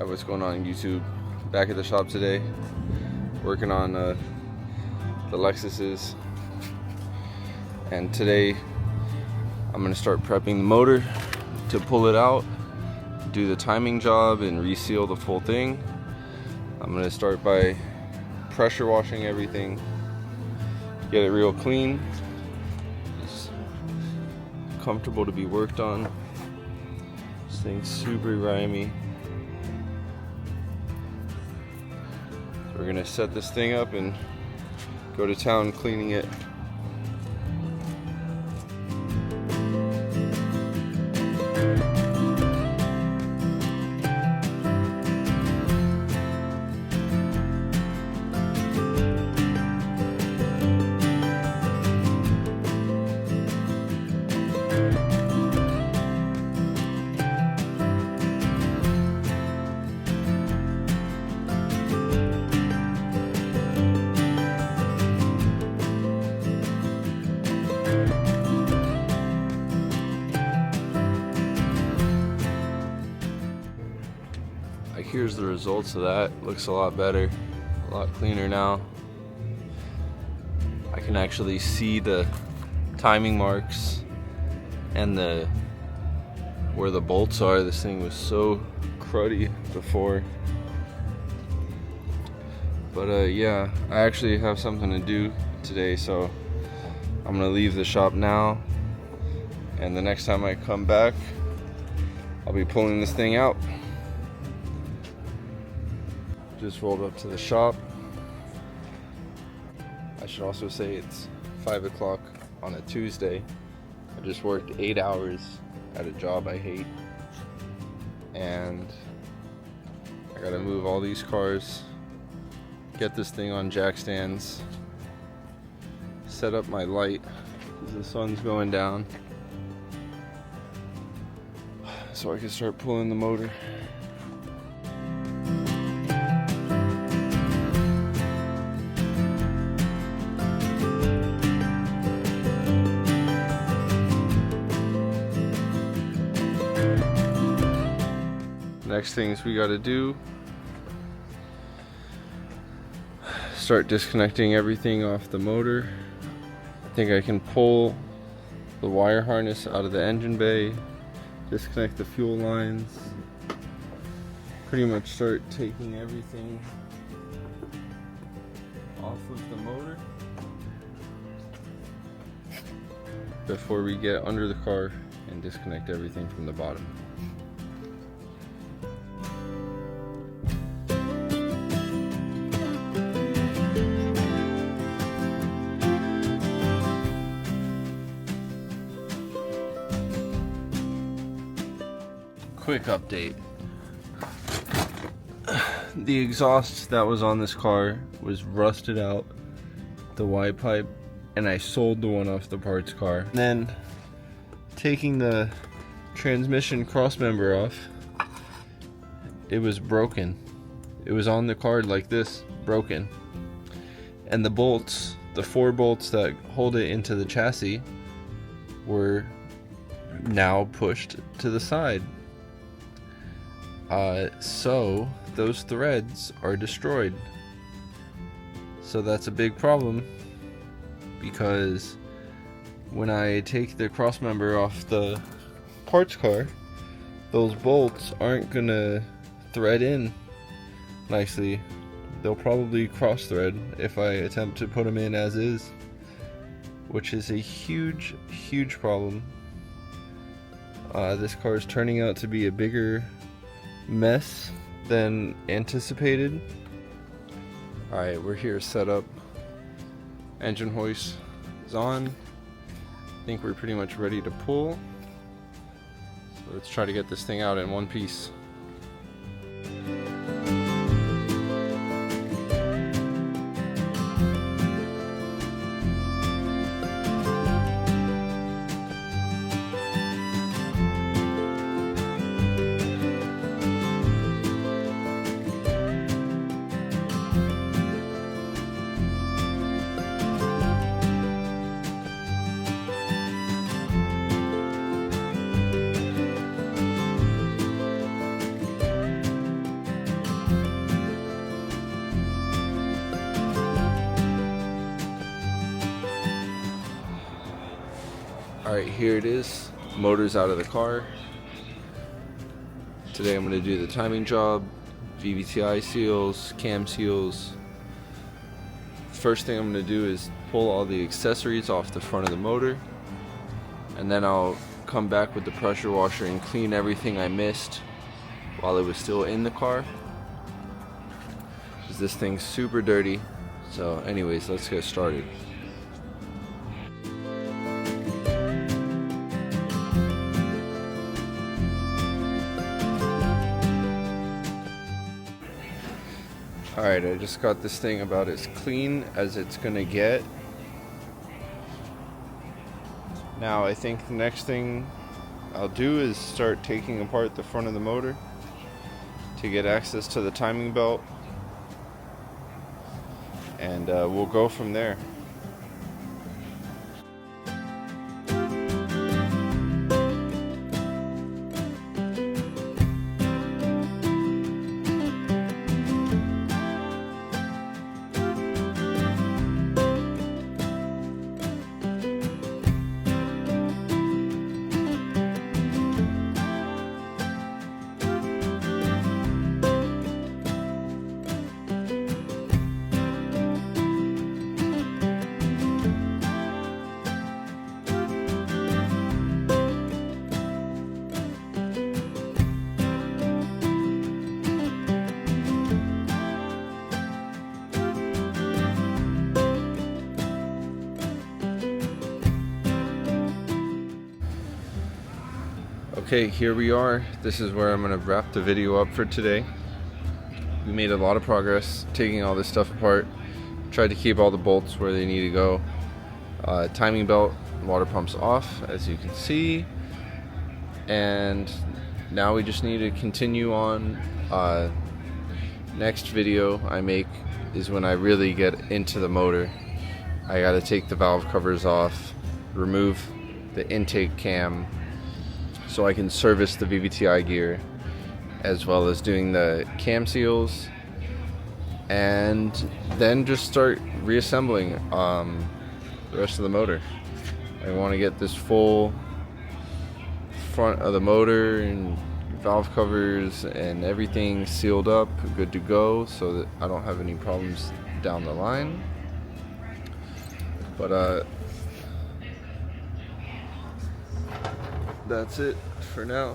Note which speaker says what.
Speaker 1: Hi, what's going on YouTube? Back at the shop today, working on the Lexuses, and today I'm gonna start prepping the motor to pull it out, do the timing job and reseal the full thing. I'm gonna start by pressure washing everything, get it real clean. It's comfortable to be worked on. This thing's super grimy. So we're gonna set this thing up and go to town cleaning it. Here's the results of that. Looks a lot better, a lot cleaner now. I can actually see the timing marks and where the bolts are. This thing was so cruddy before. But yeah, I actually have something to do today, so I'm gonna leave the shop now, and the next time I come back I'll be pulling this thing out. Just rolled up to the shop. I should also say it's 5 o'clock on a Tuesday. I just worked 8 hours at a job I hate, and I gotta move all these cars, get this thing on jack stands, set up my light because the sun's going down, so I can start pulling the motor. Next things we got to do, start disconnecting everything off the motor. I think I can pull the wire harness out of the engine bay, disconnect the fuel lines, pretty much start taking everything off of the motor before we get under the car and disconnect everything from the bottom. Quick update. The exhaust that was on this car was rusted out, the Y pipe, and I sold the one off the parts car. And then taking the transmission cross member off, it was broken. It was on the card like this, broken. And the bolts, the 4 bolts that hold it into the chassis, were now pushed to the side. So those threads are destroyed. So that's a big problem, because when I take the cross member off the parts car, those bolts aren't gonna thread in nicely. They'll probably cross thread if I attempt to put them in as is, which is a huge problem. This car is turning out to be a bigger mess than anticipated. Alright, we're here set up. Engine hoist is on. I think we're pretty much ready to pull. So let's try to get this thing out in one piece. Alright, here it is. Motor's out of the car. Today I'm going to do the timing job, VVTi seals, cam seals. First thing I'm going to do is pull all the accessories off the front of the motor, and then I'll come back with the pressure washer and clean everything I missed while it was still in the car, because this thing's super dirty. So anyways, let's get started. Alright, I just got this thing about as clean as it's gonna get. Now I think the next thing I'll do is start taking apart the front of the motor to get access to the timing belt, and we'll go from there. Okay, here we are. This is where I'm going to wrap the video up for today. We made a lot of progress taking all this stuff apart. Tried to keep all the bolts where they need to go. Timing belt, water pumps off, as you can see. And now we just need to continue on. Next video I make is when I really get into the motor. I got to take the valve covers off, remove the intake cam, so I can service the VVTi gear, as well as doing the cam seals, and then just start reassembling the rest of the motor. I want to get this full front of the motor and valve covers and everything sealed up, good to go, so that I don't have any problems down the line. But that's it for now.